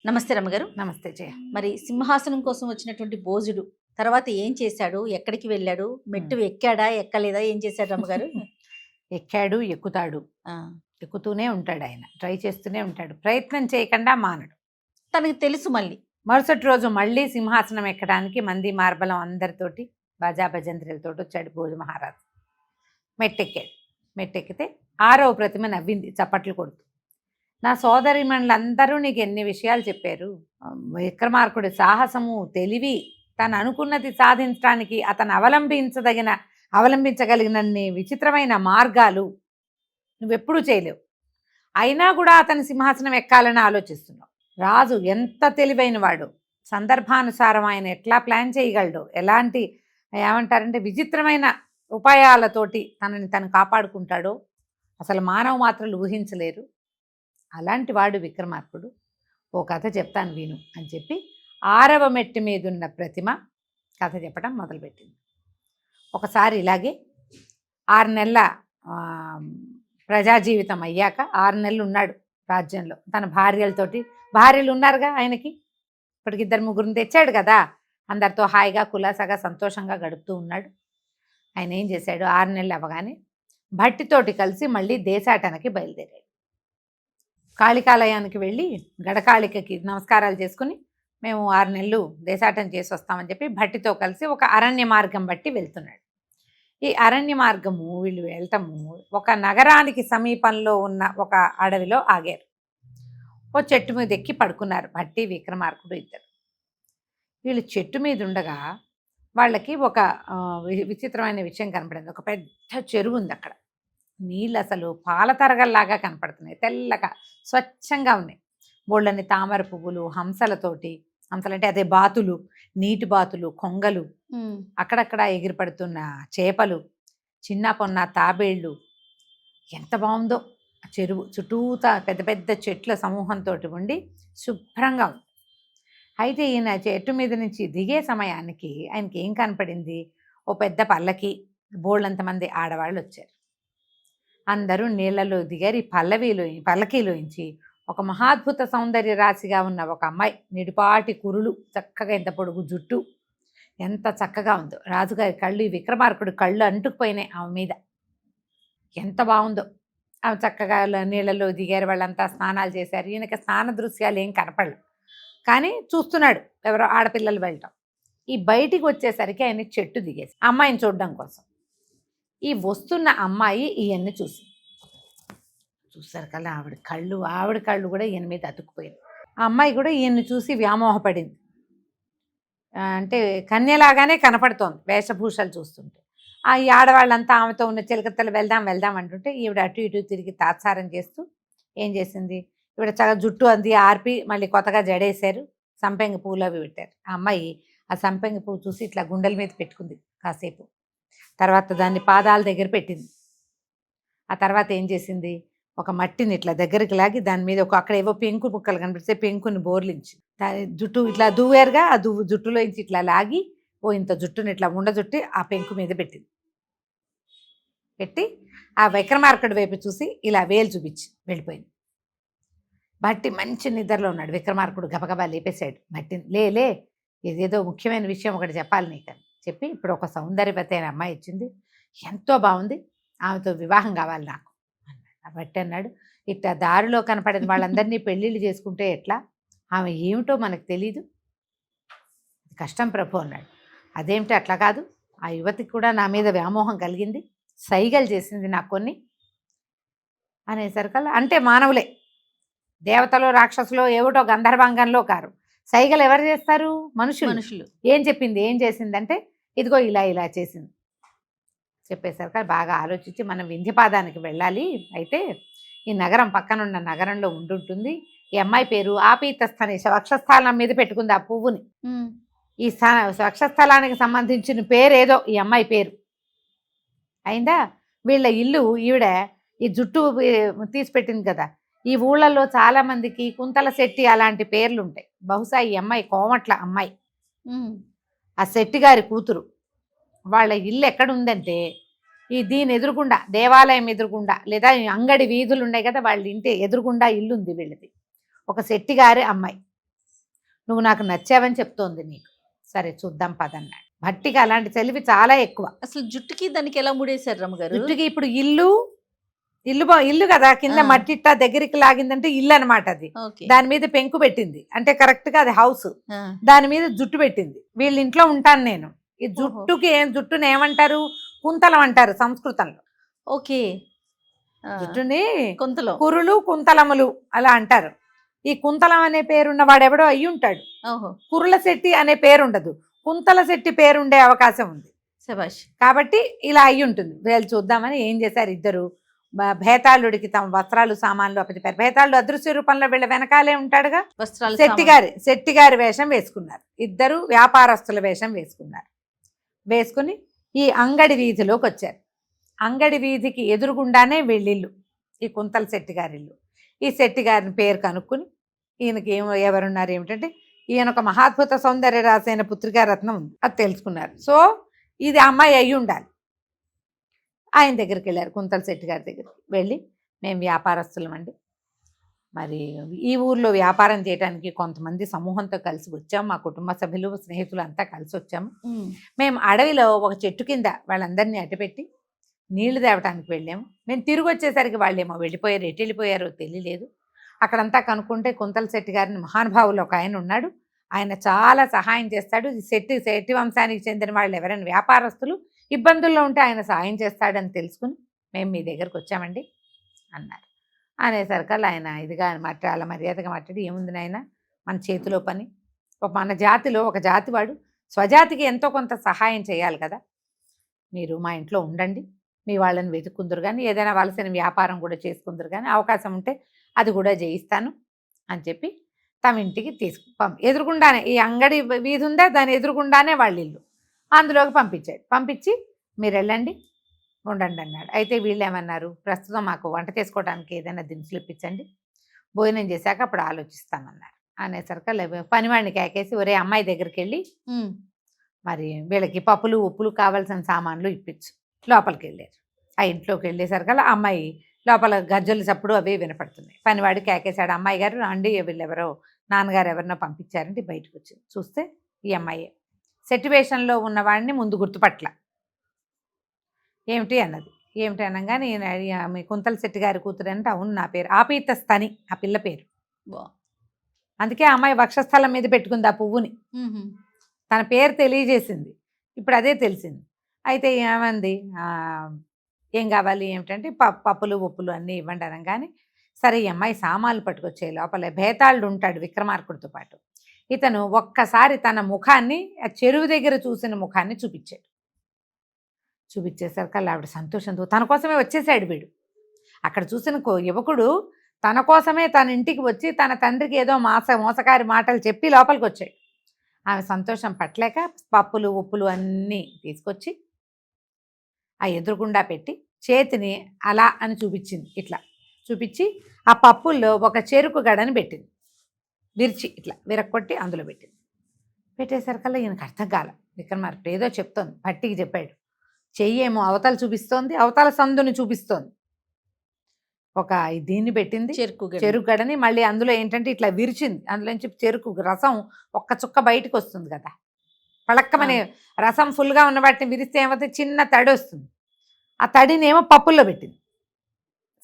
నమస్తే రమ్మగారు. నమస్తే జయ. మరి సింహాసనం కోసం వచ్చినటువంటి భోజుడు తర్వాత ఏం చేశాడు? ఎక్కడికి వెళ్ళాడు? మెట్టు ఎక్కాడా? ఎక్కలేదా? ఏం చేశాడు రమ్మగారు? ఎక్కాడు, ఎక్కుతాడు. ఆ! ఎక్కుతూనే ఉంటాడు ఆయన. ట్రై చేస్తూనే ఉంటాడు. ప్రయత్నం చేయకుండా మానడు. తనకి తెలుసు మళ్ళీ. మరుసటి రోజు మళ్ళీ సింహాసనం ఎక్కడానికి మంది మార్బలం అందరితోటి బాజా భజంత్రులతోటి వచ్చాడు భోజ మహారాజు. మెట్టెక్కాడు. మెట్టెక్కితే 6వ ప్రతిమ నవ్వింది చప్పట్లు కొడుతూ. నా సోదరిమణులందరూ నీకు ఎన్ని విషయాలు చెప్పారు. విక్రమార్కుడి సాహసము, తెలివి, తను అనుకున్నది సాధించడానికి అతను అవలంబించగలిగినన్ని విచిత్రమైన మార్గాలు నువ్వెప్పుడూ చేయలేవు. అయినా కూడా అతని సింహాసనం ఎక్కాలని ఆలోచిస్తున్నావు. రాజు ఎంత తెలివైన వాడు, సందర్భానుసారం ఆయన ఎట్లా ప్లాన్ చేయగలడు, ఎలాంటి ఏమంటారంటే విచిత్రమైన ఉపాయాలతోటి తనని తను కాపాడుకుంటాడో అసలు మానవ మాత్రలు ఊహించలేరు. అలాంటి వాడు విక్రమార్కుడు. ఓ కథ చెప్తాను విను అని చెప్పి 6వ మెట్టు మీదున్న ప్రతిమ కథ చెప్పడం మొదలుపెట్టింది. ఒకసారి ఇలాగే 6 నెలల ప్రజా జీవితం అయ్యాక 6 నెలలు ఉన్నాడు రాజ్యంలో తన భార్యలతోటి. భార్యలు ఉన్నారుగా ఆయనకి, ఇప్పటికి 2-3 తెచ్చాడు కదా, అందరితో హాయిగా కులాసాగా సంతోషంగా గడుపుతూ ఉన్నాడు. ఆయన ఏం చేశాడు, 6 నెలలు అవ్వగానే భట్టితోటి కలిసి మళ్ళీ దేశాటనకి బయలుదేరాడు. కాళికాలయానికి వెళ్ళి గడకాళికకి నమస్కారాలు చేసుకుని మేము 6 నెలలు దేశాటన చేసి వస్తామని చెప్పి భట్టితో కలిసి ఒక అరణ్య మార్గం బట్టి వెళ్తున్నాడు. ఈ అరణ్య మార్గము వీళ్ళు వెళ్ళటము ఒక నగరానికి సమీపంలో ఉన్న ఒక అడవిలో ఆగారు. ఓ చెట్టు మీద ఎక్కి పడుకున్నారు భట్టి విక్రమార్కుడు ఇద్దరు. వీళ్ళు చెట్టు మీద ఉండగా వాళ్ళకి ఒక విచిత్రమైన విషయం కనపడింది. ఒక పెద్ద చెరువు ఉంది అక్కడ. నీళ్ళు అసలు పాల తరగల్లాగా కనపడుతున్నాయి, తెల్లగా స్వచ్ఛంగా ఉన్నాయి. బోళ్ళని తామర పువ్వులు, హంసలతోటి, హంసలంటే అదే బాతులు, నీటి బాతులు, కొంగలు, అక్కడక్కడ ఎగిరిపడుతున్న చేపలు, చిన్న పొన్న తాబేళ్ళు. ఎంత బాగుందో ఆ చెరువు. చుట్టూతా పెద్ద పెద్ద చెట్ల సమూహంతో ఉండి శుభ్రంగా ఉంది. అయితే ఈయన చెట్టు మీద నుంచి దిగే సమయానికి ఆయనకి ఏం కనపడింది, ఓ పెద్ద పల్లకి, బోళ్ళంతమంది ఆడవాళ్ళు వచ్చారు. అందరూ నీళ్లలో దిగారు. ఈ పల్లకీలోంచి ఒక మహాద్భుత సౌందర్య రాశిగా ఉన్న ఒక అమ్మాయి, నిడిపాటి కురులు, చక్కగా ఎంత పొడుగు జుట్టు, ఎంత చక్కగా ఉందో. రాజుగారి కళ్ళు, విక్రమార్కుడు కళ్ళు అంటుకుపోయినాయి ఆమె మీద. ఎంత బాగుందో ఆమె. చక్కగా నీళ్ళలో దిగారు, వాళ్ళంతా స్నానాలు చేశారు. ఈయనకి స్నాన దృశ్యాలు ఏం కనపడలేదు, కానీ చూస్తున్నాడు ఎవరో ఆడపిల్లలు వెళ్ళటం. ఈ బయటికి వచ్చేసరికి ఆయన చెట్టు దిగేసి అమ్మాయిని చూడడం కోసం. ఈ వస్తున్న అమ్మాయి ఈయన్ని చూసారు కదా, ఆవిడ కళ్ళు కూడా ఈయన మీద అతుక్కుపోయింది. ఆ అమ్మాయి కూడా ఈయన్ని చూసి వ్యామోహపడింది. అంటే కన్యలాగానే కనపడుతోంది వేషభూషాలు చూస్తుంటే. ఈ ఆడవాళ్ళంతా ఆమెతో ఉన్న చిలకత్తలు వెళ్దాం అంటుంటే ఈవిడ అటు ఇటు తిరిగి తాత్సారం చేస్తూ ఏం చేసింది, ఈవిడ చక్కగా జుట్టు అంది ఆర్పి మళ్ళీ కొత్తగా జడేశారు, సంపెంగ పూలు అవి పెట్టారు. ఆ అమ్మాయి ఆ సంపెంగ పువ్వు చూసి ఇట్లా గుండెల మీద పెట్టుకుంది కాసేపు. తర్వాత దాన్ని పాదాల దగ్గర పెట్టింది. ఆ తర్వాత ఏం చేసింది, ఒక మట్టిని ఇట్లా దగ్గరికి లాగి దాని మీద అక్కడ ఏవో పెంకు ముక్కలు కనిపిస్తే పెంకుని బోర్లించి జుట్టు ఇట్లా దువ్వారుగా ఆ జుట్టులోంచి ఇట్లా లాగి ఇంత జుట్టుని ఇట్లా జుట్టి ఆ పెంకు మీద పెట్టి ఆ విక్రమార్కుడి వైపు చూసి ఇలా వేలు చూపించి వెళ్ళిపోయింది. భట్టి మంచి నిద్రలో ఉన్నాడు. విక్రమార్కుడు గబగబా లేపేశాడు భట్టిని. లే ఇదేదో ముఖ్యమైన విషయం ఒకటి చెప్పాలి నీకని చెప్పి, ఇప్పుడు ఒక సౌందర్యవతి అయిన అమ్మాయి ఇచ్చింది, ఎంతో బాగుంది, ఆమెతో వివాహం కావాలి నాకు అన్నాడు. భట్టి అన్నాడు, ఇట్లా దారిలో కనపడిన వాళ్ళందరినీ పెళ్ళిళ్ళు చేసుకుంటే ఎట్లా, ఆమె ఏమిటో మనకు తెలీదు, కష్టం ప్రభు అన్నాడు. అదేమిటి అట్లా కాదు, ఆ యువతికి కూడా నా మీద వ్యామోహం కలిగింది, సైగలు చేసింది నాకు కొన్ని అనేసరికల్లా, అంటే మానవులే, దేవతలో రాక్షసులో ఏమిటో గంధర్వాంగంలో కారు, సైగలు ఎవరు చేస్తారు, మనుషులు. ఏం చెప్పింది, ఏం చేసిందంటే ఇదిగో ఇలా చేసింది చెప్పేసరికి బాగా ఆలోచించి, మనం వింధ్యపాదానికి వెళ్ళాలి, అయితే ఈ నగరం పక్కనున్న నగరంలో ఉండుంటుంది, ఈ అమ్మాయి పేరు ఆపీతస్థాని, వక్షస్థలం మీద పెట్టుకుంది ఆ పువ్వుని, ఈ వక్షస్థలానికి సంబంధించిన పేరేదో ఈ అమ్మాయి పేరు అయిందా. వీళ్ళ ఇల్లు ఈవిడ ఈ జుట్టు తీసి పెట్టింది కదా, ఈ ఊళ్ళల్లో చాలా మందికి కుంతల శెట్టి అలాంటి పేర్లు ఉంటాయి. బహుశా ఈ అమ్మాయి కోమట్ల అమ్మాయి, ఆ శెట్టి గారి కూతురు. వాళ్ళ ఇల్లు ఎక్కడుందంటే దీని ఎదురుగుండా, దేవాలయం ఎదురుగుండా, లేదా అంగడి వీధులు ఉన్నాయి కదా, వాళ్ళ ఇంటి ఎదురుగుండా ఇల్లు ఉంది వీళ్ళది, ఒక శెట్టి గారి అమ్మాయి. నువ్వు నాకు నచ్చావని చెప్తోంది నీకు. సరే చూద్దాం పదన్నాడు. భట్టికి అలాంటి తెలివి చాలా ఎక్కువ. అసలు జుట్టుకి దానికి ఎలా ముడేశారు రమ్మగారు? జుట్టుకి ఇప్పుడు ఇల్లు కదా, కింద ఆ. మట్టిట్ట దగ్గరికి లాగిందంటే ఇల్లు అనమాట అది. ఓకే. దాని మీద పెంకు పెట్టింది, అంటే కరెక్ట్ గా అది హౌస్. ఆ. దాని మీద జుట్టు పెట్టింది. వీళ్ళ ఇంట్లో ఉంటాను నేను. ఈ జుట్టుకి జుట్టుని ఏమంటారు? కుంతలం అంటారు సంస్కృతంలో. ఓకే. ఆ. జుట్టుని కొంతలో. కురులు కుంతలములు అలా అంటారు. ఈ కుంతలం అనే పేరున్న వాడెవడో అయ్యి ఉంటాడు. ఓహో. కురుల శెట్టి అనే పేరు ఉండదు, కుంతల శెట్టి పేరుండే అవకాశం ఉంది. శభాష్. కాబట్టి ఇలా అయ్యి ఉంటుంది. వీళ్ళు చూద్దామని ఏం చేశారు, ఇద్దరు భేతాళుడికి తమ వస్త్రాలు సామాన్లు అప్పచెప్పారు. భేతాళుడు అదృశ్య రూపంలో వీళ్ళ వెనకాలే ఉంటాడుగా. వస్త్రాలు శెట్టిగారి వేషం వేసుకున్నారు. ఇద్దరు వ్యాపారస్తుల వేషం వేసుకున్నారు. వేసుకుని ఈ అంగడి వీధిలోకి వచ్చారు. అంగడి వీధికి ఎదురుగుండానే వీళ్ళిల్లు, ఈ కుంతల శెట్టిగారి ఇల్లు. ఈ శెట్టిగారిని పేరు కనుక్కుని ఈయనకి ఎవరున్నారు ఏమిటంటే, ఈయన ఒక మహాద్భుత సౌందర్య రాసైన పుత్రికారత్నం ఉంది, అది తెలుసుకున్నారు. సో ఇది అమ్మాయి అయి ఉండాలి. ఆయన దగ్గరికి వెళ్ళారు, కుంతల శెట్టి గారి దగ్గరికి వెళ్ళి, మేము వ్యాపారస్తులమండి, మరి ఈ ఊర్లో వ్యాపారం చేయడానికి కొంతమంది సమూహంతో కలిసి వచ్చాము, మా కుటుంబ సభ్యులు స్నేహితులు అంతా కలిసి వచ్చాము. మేము అడవిలో ఒక చెట్టు కింద వాళ్ళందరినీ అడ్డుపెట్టి నీళ్లు తేవటానికి వెళ్ళాము. మేము తిరిగి వచ్చేసరికి వాళ్ళేమో వెళ్ళిపోయారు, ఎటు వెళ్ళిపోయారో తెలియలేదు. అక్కడంతా కనుక్కుంటే కుంతల శెట్టి గారిని మహానుభావులు ఒక ఆయన ఉన్నాడు, ఆయన చాలా సహాయం చేస్తాడు. శెట్టి వంశానికి చెందిన వాళ్ళు ఎవరైనా వ్యాపారస్తులు ఇబ్బందుల్లో ఉంటే ఆయన సహాయం చేస్తాడని తెలుసుకుని మేము మీ దగ్గరకు వచ్చామండి అన్నారు. అనేసరికల్లా ఆయన ఇదిగా అలా మర్యాదగా మాట్లాడి, ఏముంది నాయన, మన చేతిలో పని, మన జాతిలో ఒక జాతివాడు స్వజాతికి ఎంతో కొంత సహాయం చేయాలి కదా, మీరు మా ఇంట్లో ఉండండి, మీ వాళ్ళని వెతుక్కుందరు కానీ ఏదైనా వలసిన వ్యాపారం కూడా చేసుకుందరు కానీ అవకాశం ఉంటే అది కూడా చేయిస్తాను అని చెప్పి తమ ఇంటికి ఎదురుగుండానే ఈ అంగడి వీధి ఉందా, దాని ఎదురుగుండానే వాళ్ళ ఇల్లు, అందులోకి పంపించాడు. పంపించి మీరు వెళ్ళండి ఉండండి అన్నాడు. అయితే వీళ్ళు ఏమన్నారు, ప్రస్తుతం మాకు వంట చేసుకోవడానికి ఏదైనా దినుసులు ఇప్పించండి, భోజనం చేశాక అప్పుడు ఆలోచిస్తామన్నారు. అనేసరికి పనివాడిని కేకేసి, ఒరే అమ్మాయి దగ్గరికి వెళ్ళి మరి వీళ్ళకి పప్పులు ఉప్పులు కావాల్సిన సామాన్లు ఇప్పించు, లోపలికి వెళ్ళారు. ఆ ఇంట్లోకి వెళ్ళేసరికల్లా అమ్మాయి లోపల గజ్జలు చప్పుడు అవి వినపడుతున్నాయి. పనివాడు కేకేశాడు, అమ్మాయి గారు రండి, వీళ్ళెవరో నాన్నగారు ఎవరినో పంపించారంటే బయటకు వచ్చింది. చూస్తే ఈ అమ్మాయి సిట్యువేషన్లో ఉన్నవాడిని ముందు గుర్తుపట్ల. ఏమిటి అన్నది. ఏమిటి అనగానే మీ కుంతల శెట్టి గారి కూతురు అంటే, అవును నా పేరు ఆపీతస్తని, ఆ పిల్ల పేరు. అందుకే ఆ అమ్మాయి వక్షస్థలం మీద పెట్టుకుంది ఆ పువ్వుని, తన పేరు తెలియజేసింది. ఇప్పుడు అదే తెలిసింది. అయితే ఏమంది, ఏం కావాలి ఏమిటంటే పప్పులు ఉప్పులు అన్నీ ఇవ్వండి అనగానే, సరే ఈ అమ్మాయి సామాన్లు పట్టుకొచ్చే లోపల భేతాళుడు ఉంటాడు విక్రమార్కుడితో పాటు. ఇతను ఒక్కసారి తన ముఖాన్ని ఆ చెరువు దగ్గర చూసిన ముఖాన్ని చూపించాడు. చూపించేసరికి ఆవిడ సంతోషంతో, తన కోసమే వచ్చేసాడు వీడు. అక్కడ చూసిన యువకుడు తన కోసమే తన ఇంటికి వచ్చి తన తండ్రికి ఏదో మోసకారి మాటలు చెప్పి లోపలికి వచ్చాడు. ఆమె సంతోషం పట్టలేక పప్పులు ఉప్పులు అన్నీ తీసుకొచ్చి ఆ ఎదురుగుండా పెట్టి చేతిని అలా అని చూపించింది. ఇట్లా చూపించి ఆ పప్పుల్లో ఒక చెరుకు గడని పెట్టింది, విరిచి ఇట్లా విరక్కొట్టి అందులో పెట్టింది. పెట్టేసరికల్లా ఈయనకు అర్థం కాల. విక్రమార్కుడు ఏదో చెప్తోంది, భట్టికి చెప్పాడు. చెయ్యేమో అవతల చూపిస్తోంది, అవతల సందుని చూపిస్తోంది. ఒక దీన్ని పెట్టింది చెరుకు గడని, మళ్ళీ అందులో ఏంటంటే ఇట్లా విరిచింది, అందులోంచి చెరుకు రసం ఒక్క చుక్క బయటకు వస్తుంది కదా, పళక్కమనే రసం ఫుల్గా ఉన్న వాటిని విరిస్తే ఏమవుతుంది, చిన్న తడి వస్తుంది. ఆ తడిని ఏమో పప్పుల్లో పెట్టింది,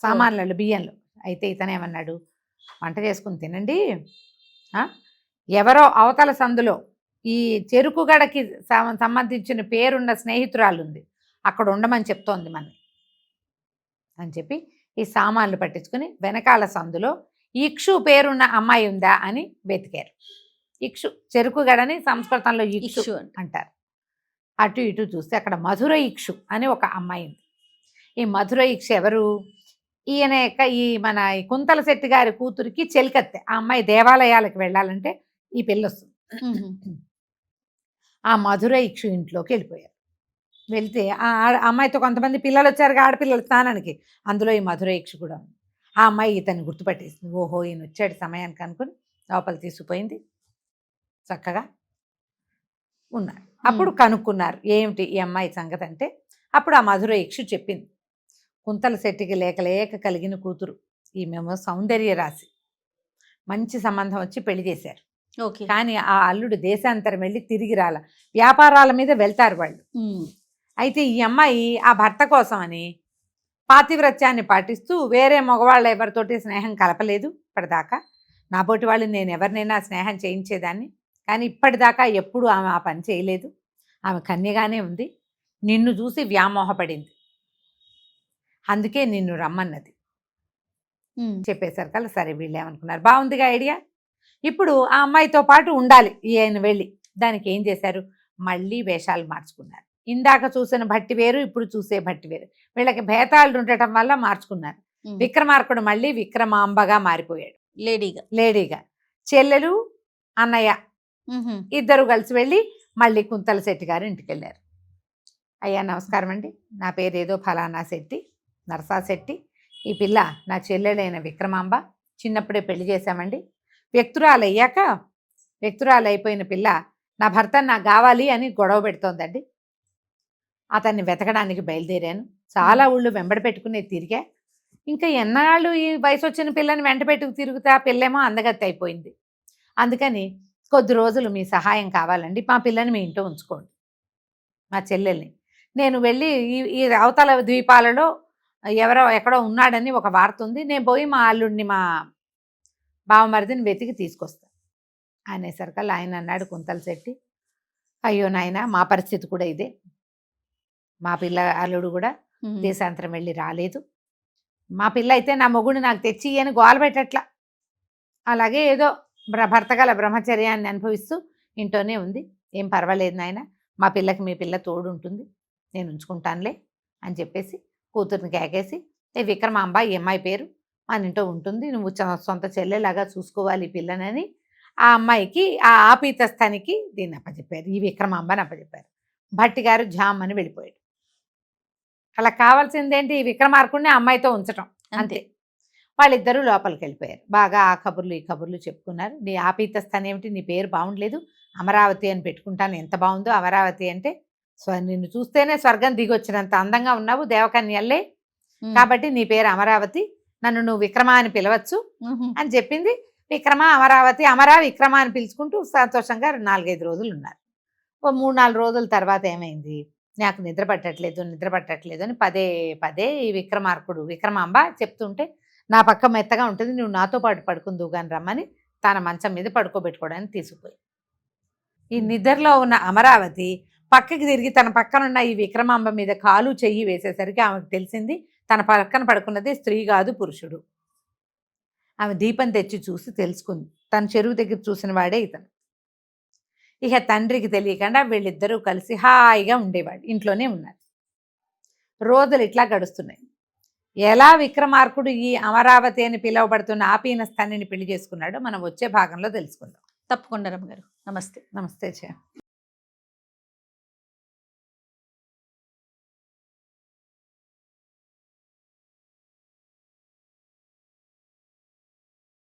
సామాన్లలో బియ్యంలో. అయితే ఇతనేమన్నాడు, వంట చేసుకుని తినండి, ఎవరో అవతల సందులో ఈ చెరుకు గడకి సంబంధించిన పేరున్న స్నేహితురాలు ఉంది, అక్కడ ఉండమని చెప్తోంది మన అని చెప్పి ఈ సామాన్లు పట్టించుకుని వెనకాల సందులో ఇక్షు పేరున్న అమ్మాయి ఉందా అని వెతికారు. ఇక్షు చెరుకు గడని సంస్కృతంలో ఇక్షు అంటారు. అటు ఇటు చూస్తే అక్కడ మధుర ఇక్షు అని ఒక అమ్మాయి ఉంది. ఈ మధుర ఇక్షు ఎవరు, ఈయన ఈ మన కుంతల శెట్టి గారి కూతురికి చెలికత్తె. ఆ అమ్మాయి దేవాలయాలకు వెళ్ళాలంటే ఈ పిల్ల వస్తుంది. ఆ మధుర ఇక్షు ఇంట్లోకి వెళ్ళిపోయారు. వెళ్తే ఆ అమ్మాయితో కొంతమంది పిల్లలు వచ్చారు, ఆడపిల్లలు స్నానానికి, అందులో ఈ మధుర ఇక్షు కూడా ఉంది. ఆ అమ్మాయి ఇతన్ని గుర్తుపట్టేసింది. ఓహో ఈయన వచ్చాడు సమయానికి అనుకుని లోపల తీసుకుపోయింది. చక్కగా ఉన్నారు. అప్పుడు కనుక్కున్నారు ఏమిటి ఈ అమ్మాయి సంగతి అంటే, అప్పుడు ఆ మధుర ఇక్షు చెప్పింది, కుంతల శెట్టికి లేక లేక కలిగిన కూతురు, ఈమెమో సౌందర్య రాశి, మంచి సంబంధం వచ్చి పెళ్లి చేశారు. ఓకే. కానీ ఆ అల్లుడు దేశాంతరం వెళ్ళి తిరిగి రాల. వ్యాపారాల మీద వెళ్తారు వాళ్ళు. అయితే ఈ అమ్మాయి ఆ భర్త కోసం అని పాతివ్రత్యాన్ని పాటిస్తూ వేరే మగవాళ్ళ ఎవరితోటి స్నేహం కలపలేదు ఇప్పటిదాకా. నాబోటి వాళ్ళు నేను ఎవరినైనా స్నేహం చేయించేదాన్ని, కానీ ఇప్పటిదాకా ఎప్పుడు ఆమె ఆ పని చేయలేదు. ఆమె కన్యగానే ఉంది. నిన్ను చూసి వ్యామోహపడింది, అందుకే నిన్ను రమ్మన్నది చెప్పేసరికి కల్లా సరే వీళ్ళు ఏమనుకున్నారు, బాగుందిగా ఐడియా. ఇప్పుడు ఆ అమ్మాయితో పాటు ఉండాలి ఈయన వెళ్ళి. దానికి ఏం చేశారు, మళ్ళీ వేషాలు మార్చుకున్నారు. ఇందాక చూసిన భట్టి వేరు, ఇప్పుడు చూసే భట్టి వేరు. వీళ్ళకి భేతాలు ఉండటం వల్ల మార్చుకున్నారు. విక్రమార్కుడు మళ్ళీ విక్రమాంబగా మారిపోయాడు, లేడీగా. చెల్లెలు అన్నయ్య ఇద్దరు కలిసి వెళ్ళి మళ్ళీ కుంతల శెట్టి గారు ఇంటికి వెళ్ళారు. అయ్యా నమస్కారం అండి, నా పేరు ఏదో ఫలానా శెట్టి, నరసా శెట్టి. ఈ పిల్ల నా చెల్లెలైన విక్రమాంబ, చిన్నప్పుడే పెళ్లి చేశామండి. వ్యక్తురాలు అయిపోయిన పిల్ల నా భర్త నాకు కావాలి అని గొడవ పెడుతోందండి. అతన్ని వెతకడానికి బయలుదేరాను. చాలా ఊళ్ళు వెంబడి పెట్టుకునే తిరిగా. ఇంకా ఎన్నాళ్ళు ఈ వయసు వచ్చిన పిల్లని వెంట పెట్టుకు తిరుగుతా, పిల్లేమో అందగత్తి అయిపోయింది. అందుకని కొద్ది రోజులు మీ సహాయం కావాలండి, మా పిల్లని మీ ఇంట్లో ఉంచుకోండి, మా చెల్లెల్ని. నేను వెళ్ళి ఈ అవతల ద్వీపాలలో ఎక్కడో ఉన్నాడని ఒక వార్త ఉంది, నేను పోయి మా అల్లుడిని మా బావమరిదిని వెతికి తీసుకొస్తాను అనేసరికల్లా ఆయన అన్నాడు, కుంతల శెట్టి, అయ్యో నాయన మా పరిస్థితి కూడా ఇదే. మా పిల్ల అల్లుడు కూడా దేశాంతరం వెళ్ళి రాలేదు. మా పిల్ల అయితే నా మొగుడు నాకు తెచ్చి అని గోల పెట్టట్లా. అలాగే ఏదో భర్త గల బ్రహ్మచర్యాన్ని అనుభవిస్తూ ఇంట్లోనే ఉంది. ఏం పర్వాలేదు నాయన, మా పిల్లకి మీ పిల్ల తోడు ఉంటుంది, నేను ఉంచుకుంటానులే అని చెప్పేసి కూతుర్ని కేకేసి, ఏ విక్రమాంబ ఈ అమ్మాయి పేరు, మన ఇంట్లో ఉంటుంది, నువ్వు సొంత చెల్లెలాగా చూసుకోవాలి ఈ పిల్లనని ఆ అమ్మాయికి ఆ ఆపీతస్థానికి దీన్ని అప్పచెప్పారు, ఈ విక్రమాంబని అప్పచెప్పారు. భట్టి గారు జామ్ అని వెళ్ళిపోయాడు. అలా కావాల్సిందేంటి, ఈ విక్రమార్కుడిని అమ్మాయితో ఉంచటం అంతే. వాళ్ళిద్దరూ లోపలికి వెళ్ళిపోయారు. బాగా ఆ కబుర్లు ఈ కబుర్లు చెప్పుకున్నారు. నీ ఆపీతస్థానం ఏమిటి, నీ పేరు బాగుండలేదు, అమరావతి అని పెట్టుకుంటాను, ఎంత బాగుందో అమరావతి అంటే. నిన్ను చూస్తేనే స్వర్గం దిగొచ్చినంత అందంగా ఉన్నావు, దేవకన్యల్లే, కాబట్టి నీ పేరు అమరావతి, నన్ను నువ్వు విక్రమ అని పిలవచ్చు అని చెప్పింది. విక్రమ అమరావతి, విక్రమ అని పిలుచుకుంటూ సంతోషంగా 4-5 రోజులు ఉన్నారు. ఓ 3-4 రోజుల తర్వాత ఏమైంది, నాకు నిద్ర పట్టట్లేదు అని పదే ఈ విక్రమాంబ చెప్తుంటే, నా పక్క మెత్తగా ఉంటుంది, నువ్వు నాతో పాటు పడుకుందువు కానీ రమ్మని తన మంచం మీద పడుకోబెట్టుకోవడానికి తీసుకుపోయి, ఈ నిద్రలో ఉన్న అమరావతి పక్కకి తిరిగి తన పక్కనున్న ఈ విక్రమాంబ మీద కాలు చెయ్యి వేసేసరికి ఆమెకు తెలిసింది తన పక్కన పడుకున్నది స్త్రీ కాదు, పురుషుడు. ఆమె దీపం తెచ్చి చూసి తెలుసుకుంది, తన చెరువు దగ్గర చూసిన వాడే ఇతను. ఇక తండ్రికి తెలియకుండా వీళ్ళిద్దరూ కలిసి హాయిగా ఉండేవాడు, ఇంట్లోనే ఉన్నారు. రోజులు ఇట్లా గడుస్తున్నాయి. ఎలా విక్రమార్కుడు ఈ అమరావతి అని పిలువబడుతున్న ఆపీనస్థానిని పెళ్లి చేసుకున్నాడో మనం వచ్చే భాగంలో తెలుసుకుందాం. తప్పకుండా రమ్మగారు. నమస్తే. నమస్తే.